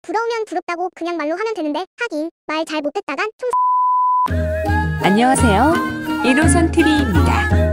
부러우면 부럽다고 그냥 말로 하면 되는데 하긴 말 잘 못했다간 총. 안녕하세요. 1호선 TV입니다.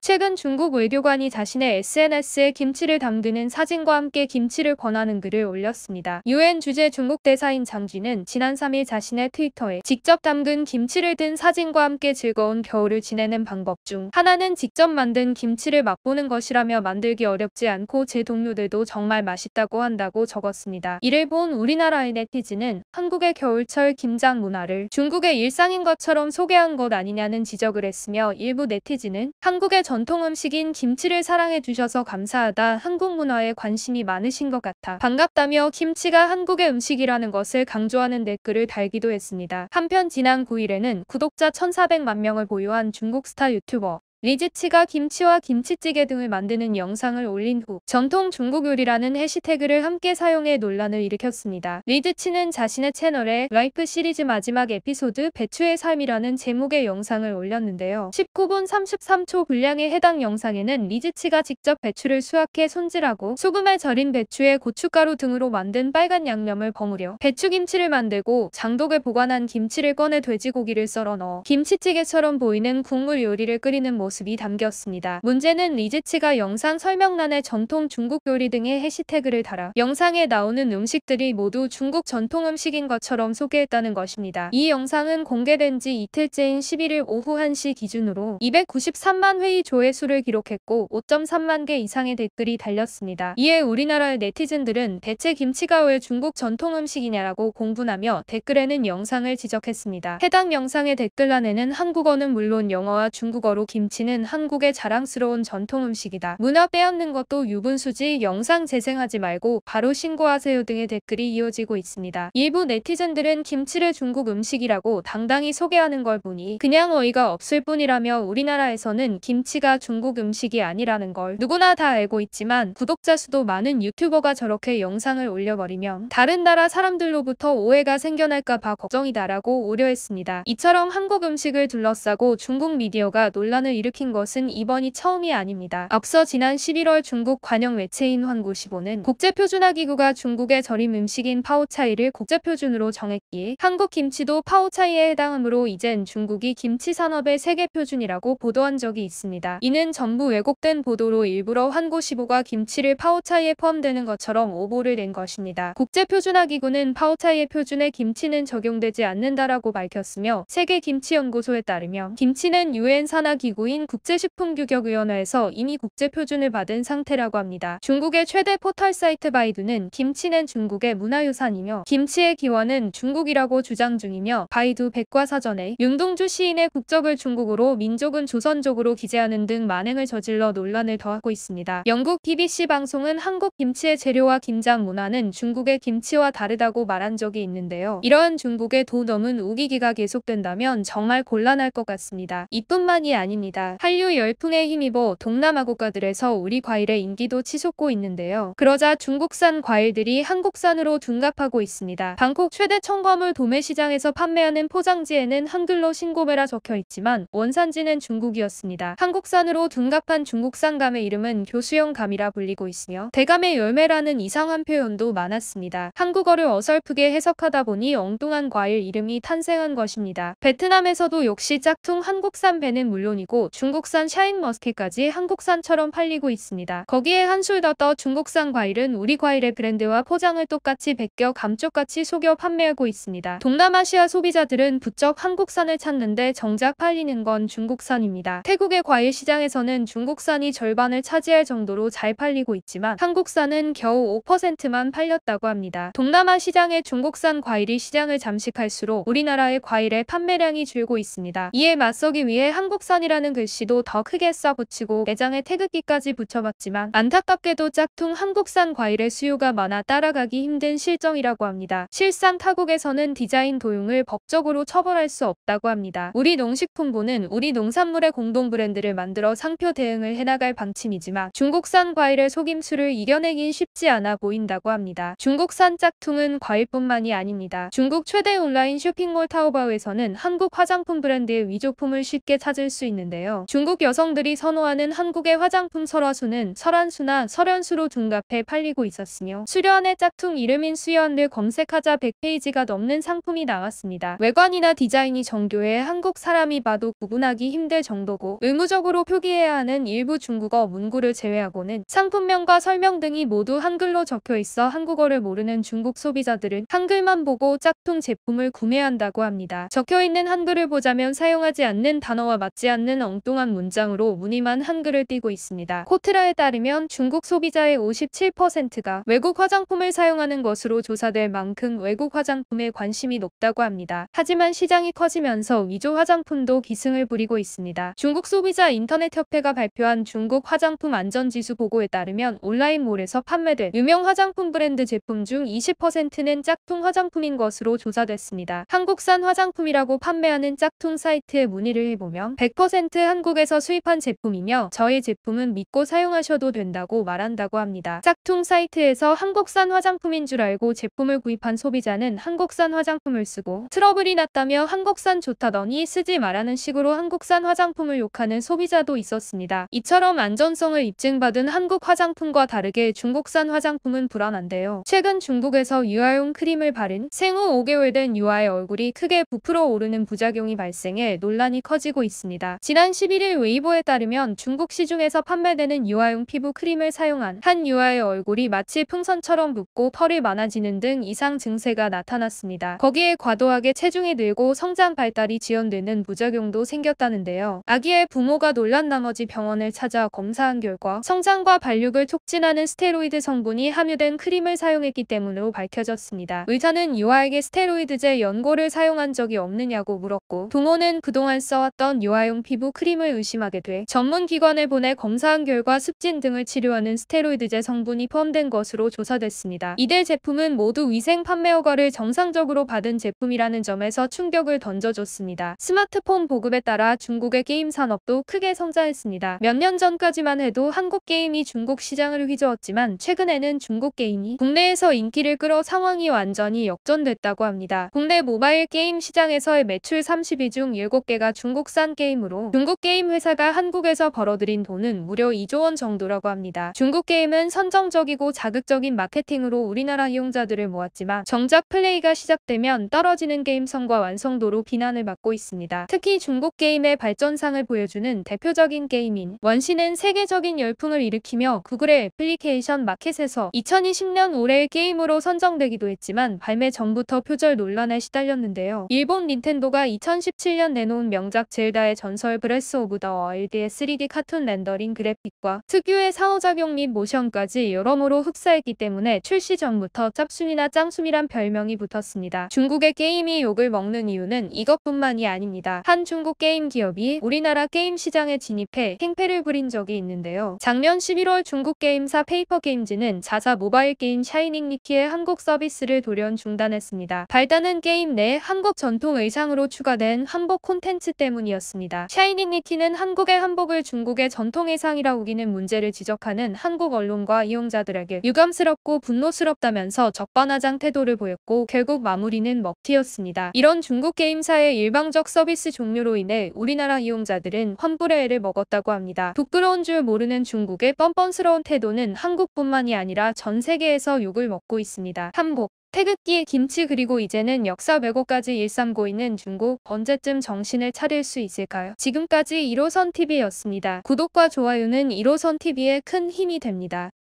최근 중국 외교관이 자신의 SNS에 김치를 담그는 사진과 함께 김치를 권하는 글을 올렸습니다. UN 주재 중국 대사인 장쥐는 지난 3일 자신의 트위터에 직접 담근 김치를 든 사진과 함께 즐거운 겨울을 지내는 방법 중 하나는 직접 만든 김치를 맛보는 것이라며 만들기 어렵지 않고 제 동료들도 정말 맛있다고 한다고 적었습니다. 이를 본 우리나라의 네티즌은 한국의 겨울철 김장 문화를 중국의 일상인 것처럼 소개한 것 아니냐는 지적을 했으며 일부 네티즌은 한국의 전통 음식인 김치를 사랑해 주셔서 감사하다. 한국 문화에 관심이 많으신 것 같아 반갑다며 김치가 한국의 음식이라는 것을 강조하는 댓글을 달기도 했습니다. 한편 지난 9일에는 구독자 1,400만 명을 보유한 중국 스타 유튜버 리즈치가 김치와 김치찌개 등을 만드는 영상을 올린 후 전통 중국 요리라는 해시태그를 함께 사용해 논란을 일으켰습니다. 리즈치는 자신의 채널에 라이프 시리즈 마지막 에피소드 배추의 삶이라는 제목의 영상을 올렸는데요. 19분 33초 분량의 해당 영상에는 리즈치가 직접 배추를 수확해 손질하고 소금에 절인 배추에 고춧가루 등으로 만든 빨간 양념을 버무려 배추김치를 만들고 장독에 보관한 김치를 꺼내 돼지고기를 썰어 넣어 김치찌개처럼 보이는 국물 요리를 끓이는 모습이 담겼습니다. 문제는 리즈치가 영상 설명란에 전통 중국 요리 등의 해시태그를 달아 영상에 나오는 음식들이 모두 중국 전통 음식인 것처럼 소개했다는 것입니다. 이 영상은 공개된 지 이틀째인 11일 오후 1시 기준으로 293만 회의 조회수를 기록했고 5.3만 개 이상의 댓글이 달렸습니다. 이에 우리나라의 네티즌들은 대체 김치가 왜 중국 전통 음식이냐라고 공분하며 댓글에는 영상을 지적했습니다. 해당 영상의 댓글란에는 한국어는 물론 영어와 중국어로 김치는 한국의 자랑스러운 전통 음식이다. 문화 빼앗는 것도 유분수지. 영상 재생하지 말고 바로 신고하세요 등의 댓글이 이어지고 있습니다. 일부 네티즌들은 김치를 중국 음식이라고 당당히 소개하는 걸 보니 그냥 어이가 없을 뿐이라며 우리나라에서는 김치가 중국 음식이 아니라는 걸 누구나 다 알고 있지만 구독자 수도 많은 유튜버가 저렇게 영상을 올려버리면 다른 나라 사람들로부터 오해가 생겨날까봐 걱정이다라고 우려했습니다. 이처럼 한국 음식을 둘러싸고 중국 미디어가 논란을 일으킨 것은 이번이 처음이 아닙니다. 앞서 지난 11월 중국 관영 매체인 환구시보는 국제표준화기구가 중국의 절임 음식인 파오차이를 국제표준으로 정했기에 한국 김치도 파오차이에 해당하므로 이젠 중국이 김치 산업의 세계 표준이라고 보도한 적이 있습니다. 이는 전부 왜곡된 보도로 일부러 환구시보가 김치를 파오차이에 포함되는 것처럼 오보를 낸 것입니다. 국제표준화기구는 파오차이의 표준에 김치는 적용되지 않는다라고 밝혔으며 세계김치연구소에 따르면 김치는 UN 산하기구인 국제식품규격위원회에서 이미 국제표준을 받은 상태라고 합니다. 중국의 최대 포털 사이트 바이두는 김치는 중국의 문화유산이며 김치의 기원은 중국이라고 주장 중이며 바이두 백과사전에 윤동주 시인의 국적을 중국으로 민족은 조선족으로 기재하는 등 만행을 저질러 논란을 더하고 있습니다. 영국 BBC 방송은 한국 김치의 재료와 김장 문화는 중국의 김치와 다르다고 말한 적이 있는데요. 이러한 중국의 도 넘은 우기기가 계속된다면 정말 곤란할 것 같습니다. 이뿐만이 아닙니다. 한류 열풍에 힘입어 동남아 국가들에서 우리 과일의 인기도 치솟고 있는데요. 그러자 중국산 과일들이 한국산으로 둔갑하고 있습니다. 방콕 최대 청과물 도매시장에서 판매하는 포장지에는 한글로 신고매라 적혀 있지만 원산지는 중국이었습니다. 한국산으로 둔갑한 중국산 감의 이름은 교수형 감이라 불리고 있으며 대감의 열매라는 이상한 표현도 많았습니다. 한국어를 어설프게 해석하다 보니 엉뚱한 과일 이름이 탄생한 것입니다. 베트남에서도 역시 짝퉁 한국산 배는 물론이고 중국산 샤인머스켓까지 한국산처럼 팔리고 있습니다. 거기에 한술 더 떠 중국산 과일은 우리 과일의 브랜드와 포장을 똑같이 베껴 감쪽같이 속여 판매하고 있습니다. 동남아시아 소비자들은 부쩍 한국산을 찾는데 정작 팔리는 건 중국산입니다. 태국의 과일 시장에서는 중국산이 절반을 차지할 정도로 잘 팔리고 있지만 한국산은 겨우 5%만 팔렸다고 합니다. 동남아 시장의 중국산 과일이 시장을 잠식할수록 우리나라의 과일의 판매량이 줄고 있습니다. 이에 맞서기 위해 한국산이라는 글씨도 더 크게 써붙이고 매장에 태극기까지 붙여봤지만 안타깝게도 짝퉁 한국산 과일의 수요가 많아 따라가기 힘든 실정이라고 합니다. 실상 타국에서는 디자인 도용을 법적으로 처벌할 수 없다고 합니다. 우리 농식품부는 우리 농산물의 공동 브랜드를 만들어 상표 대응을 해나갈 방침이지만 중국산 과일의 속임수를 이겨내긴 쉽지 않아 보인다고 합니다. 중국산 짝퉁은 과일뿐만이 아닙니다. 중국 최대 온라인 쇼핑몰 타오바오에서는 한국 화장품 브랜드의 위조품을 쉽게 찾을 수 있는데요. 있는데요. 중국 여성들이 선호하는 한국의 화장품 설화수는 설한수나 설연수로 둔갑해 팔리고 있었으며 수려한의 짝퉁 이름인 수연을 검색하자 100페이지가 넘는 상품이 나왔습니다. 외관이나 디자인이 정교해 한국 사람이 봐도 구분하기 힘들 정도고 의무적으로 표기해야 하는 일부 중국어 문구를 제외하고는 상품명과 설명 등이 모두 한글로 적혀 있어 한국어를 모르는 중국 소비자들은 한글만 보고 짝퉁 제품을 구매한다고 합니다. 적혀있는 한글을 보자면 사용하지 않는 단어와 맞지 않는 엉뚱한 문장으로 무늬만 한글을 띠고 있습니다. 코트라에 따르면 중국 소비자의 57%가 외국 화장품을 사용하는 것으로 조사될 만큼 외국 화장품에 관심이 높다고 합니다. 하지만 시장이 커지면서 위조 화장품도 기승을 부리고 있습니다. 중국 소비자 인터넷협회가 발표한 중국 화장품 안전지수 보고에 따르면 온라인몰에서 판매된 유명 화장품 브랜드 제품 중 20%는 짝퉁 화장품인 것으로 조사됐습니다. 한국산 화장품이라고 판매하는 짝퉁 사이트에 문의를 해보면 100% 한국에서 수입한 제품이며 저희 제품은 믿고 사용하셔도 된다고 말한다고 합니다. 짝퉁 사이트에서 한국산 화장품인 줄 알고 제품을 구입한 소비자는 한국산 화장품을 쓰고 트러블이 났다며 한국산 좋다더니 쓰지 말라는 식으로 한국산 화장품을 욕하는 소비자도 있었습니다. 이처럼 안전성을 입증받은 한국 화장품과 다르게 중국산 화장품은 불안한데요. 최근 중국에서 유아용 크림을 바른 생후 5개월 된 유아의 얼굴이 크게 부풀어 오르는 부작용이 발생해 논란이 커지고 있습니다. 지난 11일 웨이보에 따르면 중국 시중에서 판매되는 유아용 피부 크림을 사용한 한 유아의 얼굴이 마치 풍선처럼 붓고 털이 많아지는 등 이상 증세가 나타났습니다. 거기에 과도하게 체중이 늘고 성장 발달이 지연되는 부작용도 생겼다는데요. 아기의 부모가 놀란 나머지 병원을 찾아 검사한 결과 성장과 발육을 촉진하는 스테로이드 성분이 함유된 크림을 사용했기 때문으로 밝혀졌습니다. 의사는 유아에게 스테로이드제 연고를 사용한 적이 없느냐고 물었고 부모는 그동안 써왔던 유아용 피부 크림을 의심하게 돼 전문기관에 보내 검사한 결과 습진 등을 치료하는 스테로이드제 성분이 포함된 것으로 조사됐습니다. 이들 제품은 모두 위생 판매 허가를 정상적으로 받은 제품이라는 점에서 충격을 던져줬습니다. 스마트폰 보급에 따라 중국의 게임 산업도 크게 성장했습니다. 몇 년 전까지만 해도 한국 게임이 중국 시장을 휘저었지만 최근에는 중국 게임이 국내에서 인기를 끌어 상황이 완전히 역전됐다고 합니다. 국내 모바일 게임 시장에서의 매출 30위 중 7개가 중국산 게임으로 중국 게임 회사가 한국에서 벌어들인 돈은 무려 2조 원 정도라고 합니다. 중국 게임은 선정적이고 자극적인 마케팅으로 우리나라 이용자들을 모았지만 정작 플레이가 시작되면 떨어지는 게임성과 완성도로 비난을 받고 있습니다. 특히 중국 게임의 발전상을 보여주는 대표적인 게임인 원신은 세계적인 열풍을 일으키며 구글의 애플리케이션 마켓에서 2020년 올해의 게임으로 선정되기도 했지만 발매 전부터 표절 논란에 시달렸는데요. 일본 닌텐도가 2017년 내놓은 명작 젤다의 전설 브레스 오브 더 와일드의 3D 카툰 렌더링 그래픽과 특유의 상호작용 및 모션까지 여러모로 흡사했기 때문에 출시 전부터 짭순이나 짱순이란 별명이 붙었습니다. 중국의 게임이 욕을 먹는 이유는 이것뿐만이 아닙니다. 한 중국 게임 기업이 우리나라 게임 시장에 진입해 행패를 부린 적이 있는데요. 작년 11월 중국 게임사 페이퍼게임즈는 자사 모바일 게임 샤이닝 니키의 한국 서비스를 돌연 중단했습니다. 발단은 게임 내 한국 전통 의상으로 추가된 한복 콘텐츠 때문이었습니다. 샤이닝 니키는 한국의 한복을 중국의 전통 의상이라 우기는 문제를 지적하는 한국 언론과 이용자들에게 유감스럽고 분노스럽다면서 적반하장 태도를 보였고 결국 마무리는 먹튀였습니다. 이런 중국 게임사의 일방적 서비스 종료로 인해 우리나라 이용자들은 환불의 애를 먹었다고 합니다. 부끄러운 줄 모르는 중국의 뻔뻔스러운 태도는 한국뿐만이 아니라 전 세계에서 욕을 먹고 있습니다. 한복, 태극기, 김치 그리고 이제는 역사 왜곡까지 일삼고 있는 중국, 언제쯤 정신을 차릴 수 있을까요? 지금까지 1호선TV였습니다. 구독과 좋아요는 1호선TV에 큰 힘이 됩니다.